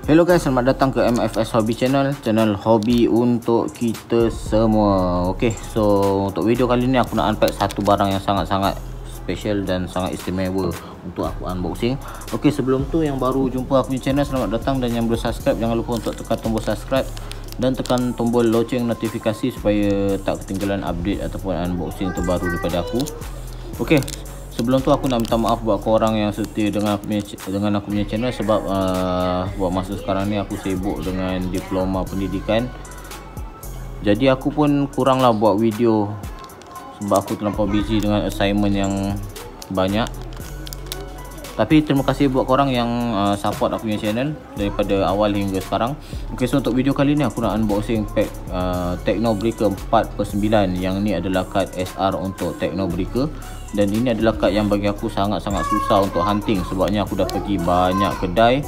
Hello guys, selamat datang ke MFS Hobby Channel, channel hobi untuk kita semua. Okay, so untuk video kali ni aku nak unpack satu barang yang sangat-sangat special dan sangat istimewa untuk aku unboxing. Okay, sebelum tu yang baru jumpa aku punya channel, selamat datang, dan yang belum subscribe jangan lupa untuk tekan tombol subscribe dan tekan tombol loceng notifikasi supaya tak ketinggalan update ataupun unboxing terbaru daripada aku. Okay, sebelum tu aku nak minta maaf buat korang yang setia dengan aku punya channel, sebab buat masa sekarang ni aku sibuk dengan diploma pendidikan. Jadi aku pun kurang lah buat video sebab aku terlampau busy dengan assignment yang banyak. Tapi terima kasih buat korang yang support aku punya channel daripada awal hingga sekarang. Okay, so untuk video kali ni aku nak unboxing pack Techno Breaker 4/9. Yang ni adalah kad SR untuk Techno Breaker, dan ini adalah kad yang bagi aku sangat-sangat susah untuk hunting. Sebabnya aku dah pergi banyak kedai,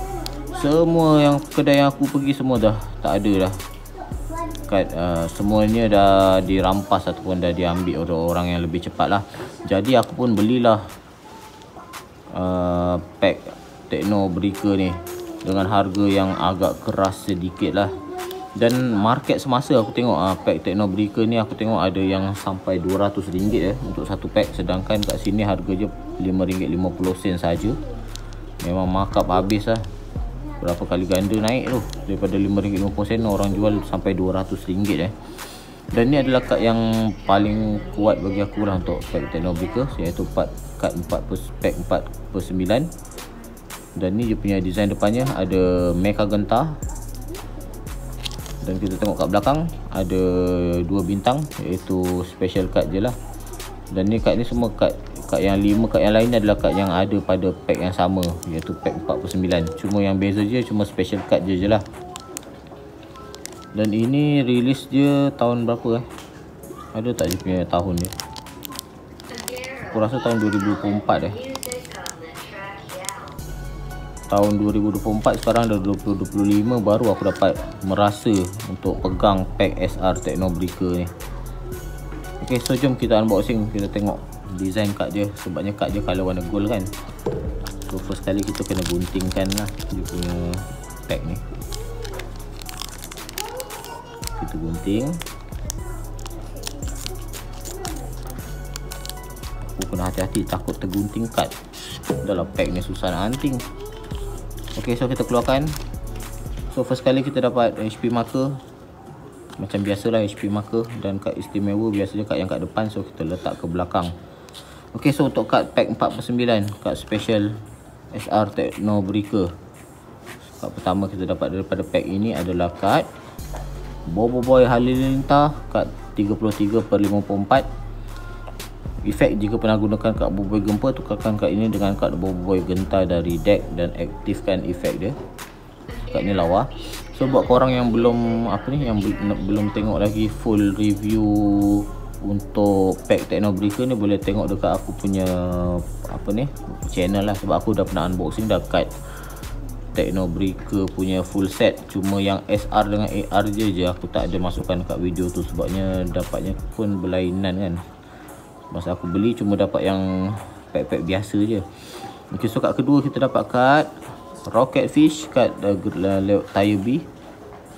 semua yang kedai yang aku pergi semua dah tak ada dah kad, semuanya dah dirampas ataupun dah diambil oleh orang yang lebih cepat lah. Jadi aku pun belilah pack Techno Breaker ni dengan harga yang agak keras sedikit lah. Dan market semasa aku tengok pack Techno Breaker ni, aku tengok ada yang sampai RM200 untuk satu pack, sedangkan kat sini harga je RM5.50 saja. Memang markup habis lah, berapa kali ganda naik tu. Daripada RM5.50 orang jual sampai RM200. Dan ni adalah kad yang paling kuat bagi aku lah untuk pack Techno Breaker, iaitu pack 4/9. Dan ni dia punya design depannya ada mecha genta, dan kita tengok kat belakang ada 2 bintang, iaitu special card je lah. Dan ni kad ni semua kad yang 5 kad yang lain adalah kad yang ada pada pack yang sama, iaitu pack 4/9. Cuma yang beza je cuma special card je lah. Dan ini release dia tahun berapa Ada tak dia punya tahun dia? Aku rasa tahun 2024 Tahun 2024, sekarang dah 2025 baru aku dapat merasa untuk pegang pack SR Techno Breaker ni. Okay, so jom kita unboxing, kita tengok design kad dia. Sebabnya kad dia colour warna gold kan. So first kali kita kena guntingkan lah dia punya pack ni. Kita gunting. Aku kena hati-hati, takut tergunting kad. Dalam pack ni susah nak hunting. Ok, so kita keluarkan. So first kali kita dapat HP marker. Macam biasalah HP marker, dan kad istimewa biasanya kad yang kat depan, so kita letak ke belakang. Ok, so untuk kad pack 4/9, kad special SR Techno Breaker, kad pertama kita dapat daripada pack ini adalah kad Boboiboy Halilintar, kad 33/54. Efek jika pernah gunakan kad Boboiboy gempa, tukarkan kad ini dengan kad Boboiboy genta dari deck dan aktifkan efek dia. Kad ni lawa. So buat korang yang belum belum tengok lagi full review untuk pack Techno Breaker ni, boleh tengok dekat aku punya channel lah. Sebab aku dah pernah unboxing dah kad Techno Breaker punya full set. Cuma yang SR dengan AR je aku tak ada masukkan kat video tu, sebabnya dapatnya pun berlainan kan. Masa aku beli cuma dapat yang pack-pack biasa je. Okay, so kad kedua kita dapat kad Rocket Fish, kad tire B,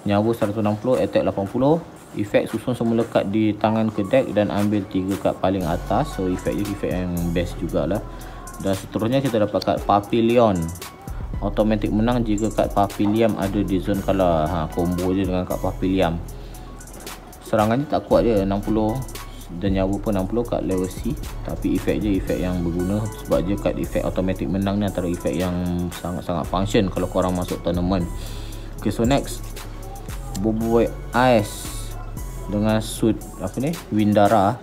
nyawa 160, attack 80. Efek susun semula kad di tangan ke deck dan ambil 3 kad paling atas. So efek je efek yang best jugalah. Dan seterusnya kita dapat kad Papillon, automatic menang jika kad Papillon ada di zone kalah. Combo je dengan kad Papillon. Serangannya tak kuat je, 60, dan nyawa pun 60, kad level C. Tapi efek je efek yang berguna, sebab je kad efek automatic menang ni antara efek yang sangat-sangat function kalau korang masuk tournament. Okay, so next Boboiboy Ice dengan suit Windara.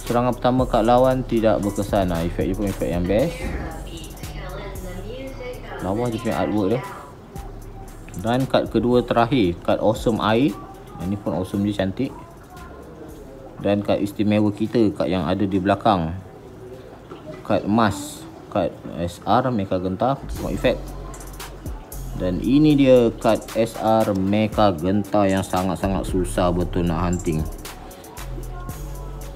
Serangan pertama kad lawan tidak berkesan. Efek je pun efek yang best. Lawa je punya artwork dia. Dan kad kedua terakhir, kad Awesome Air. Ini pun awesome je, cantik. Dan kad istimewa kita, kad yang ada di belakang, kad emas, kad SR Mecha Genta. Tengok efek. Dan ini dia kad SR Mecha Genta yang sangat-sangat susah betul nak hunting.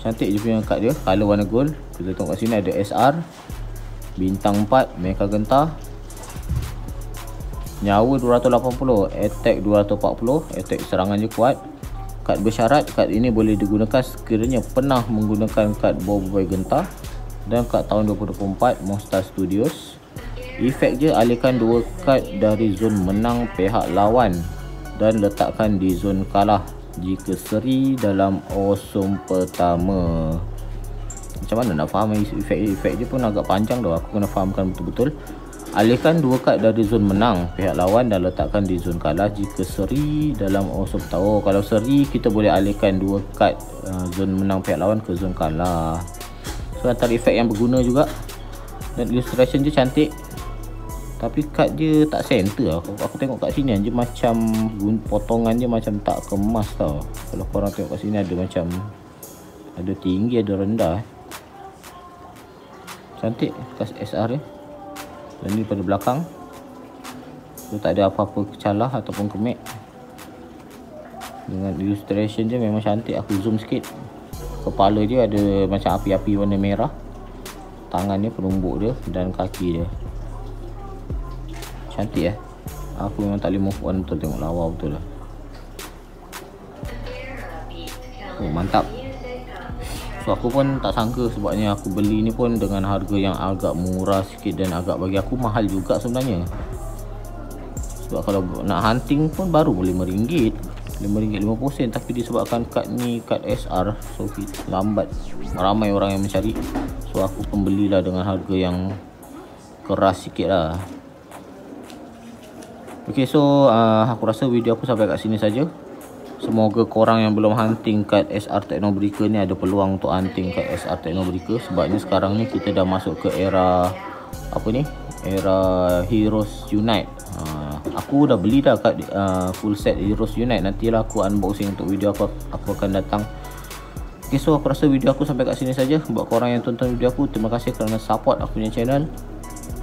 Cantik je punya kad dia, colour warna gold. Kita tengok kat sini ada SR, bintang 4, Mecha Genta. Nyawa 280, attack 240, attack serangan je kuat. Kad bersyarat, kad ini boleh digunakan sekiranya pernah menggunakan kad Boboiboy Genta. Dan kad tahun 2024 Monster Studios. Efek je, alihkan 2 kad dari zon menang pihak lawan dan letakkan di zon kalah jika seri dalam awesome pertama. Macam mana nak faham efek dia pun agak panjang dah, aku kena fahamkan betul-betul. Alihkan 2 kad dari zon menang pihak lawan dan letakkan di zon kalah jika seri dalam awesome pertama. Kalau seri kita boleh alihkan 2 kad zon menang pihak lawan ke zon kalah. So antara efek yang berguna juga. Dan illustration je cantik, tapi kad dia tak center. Aku tengok kat sini je macam potongan dia macam tak kemas tau. Kalau korang tengok kat sini ada macam ada tinggi ada rendah. Cantik kas SR dia. Dan ni pada belakang tu tak ada apa-apa kecalah ataupun kemek. Dengan illustration je memang cantik. Aku zoom sikit. Kepala dia ada macam api-api warna merah. Tangan dia, penumbuk dia dan kaki dia. Cantik Aku memang tak boleh move on betul, tengok lawa betul lah. Oh mantap. So aku pun tak sangka sebabnya aku beli ni pun dengan harga yang agak murah sikit dan agak bagi aku mahal juga sebenarnya. Sebab kalau nak hunting pun baru RM5, RM5.50, tapi disebabkan kad ni kad SR, so lambat, ramai orang yang mencari. So aku pun belilah dengan harga yang keras sikit lah. Okay, so aku rasa video aku sampai kat sini saja. Semoga korang yang belum hunting kad SR Technobreaker ni ada peluang untuk hunting kad SR Technobreaker. Sebabnya sekarang ni kita dah masuk ke era apa ni? Era Heroes Unite. Aku dah beli dah kad full set Heroes Unite. Nantilah aku unboxing untuk video aku akan datang. Okay, so aku rasa video aku sampai kat sini saja. Buat korang yang tonton video aku, terima kasih kerana support aku punya channel.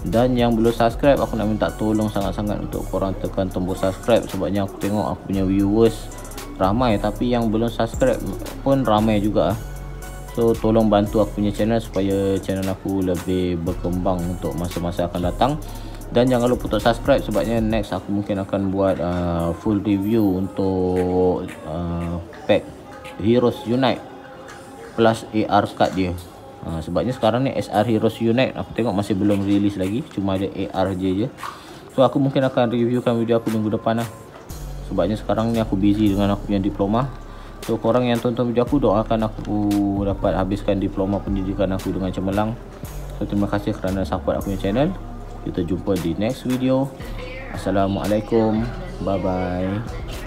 Dan yang belum subscribe, aku nak minta tolong sangat-sangat untuk korang tekan tombol subscribe. Sebabnya aku tengok aku punya viewers ramai, tapi yang belum subscribe pun ramai juga. So tolong bantu aku punya channel supaya channel aku lebih berkembang untuk masa-masa akan datang. Dan jangan lupa untuk subscribe, sebabnya next aku mungkin akan buat full review untuk pack Heroes Unite plus AR card dia. Sebabnya sekarang ni SR Heroes Unite aku tengok masih belum release lagi, cuma ada AR je. So aku mungkin akan reviewkan video aku minggu depan lah. Sebabnya sekarang ni aku busy dengan aku punya diploma. So korang yang tonton video aku, doakan aku dapat habiskan diploma pendidikan aku dengan cemerlang. So terima kasih kerana support aku punya channel. Kita jumpa di next video. Assalamualaikum. Bye bye.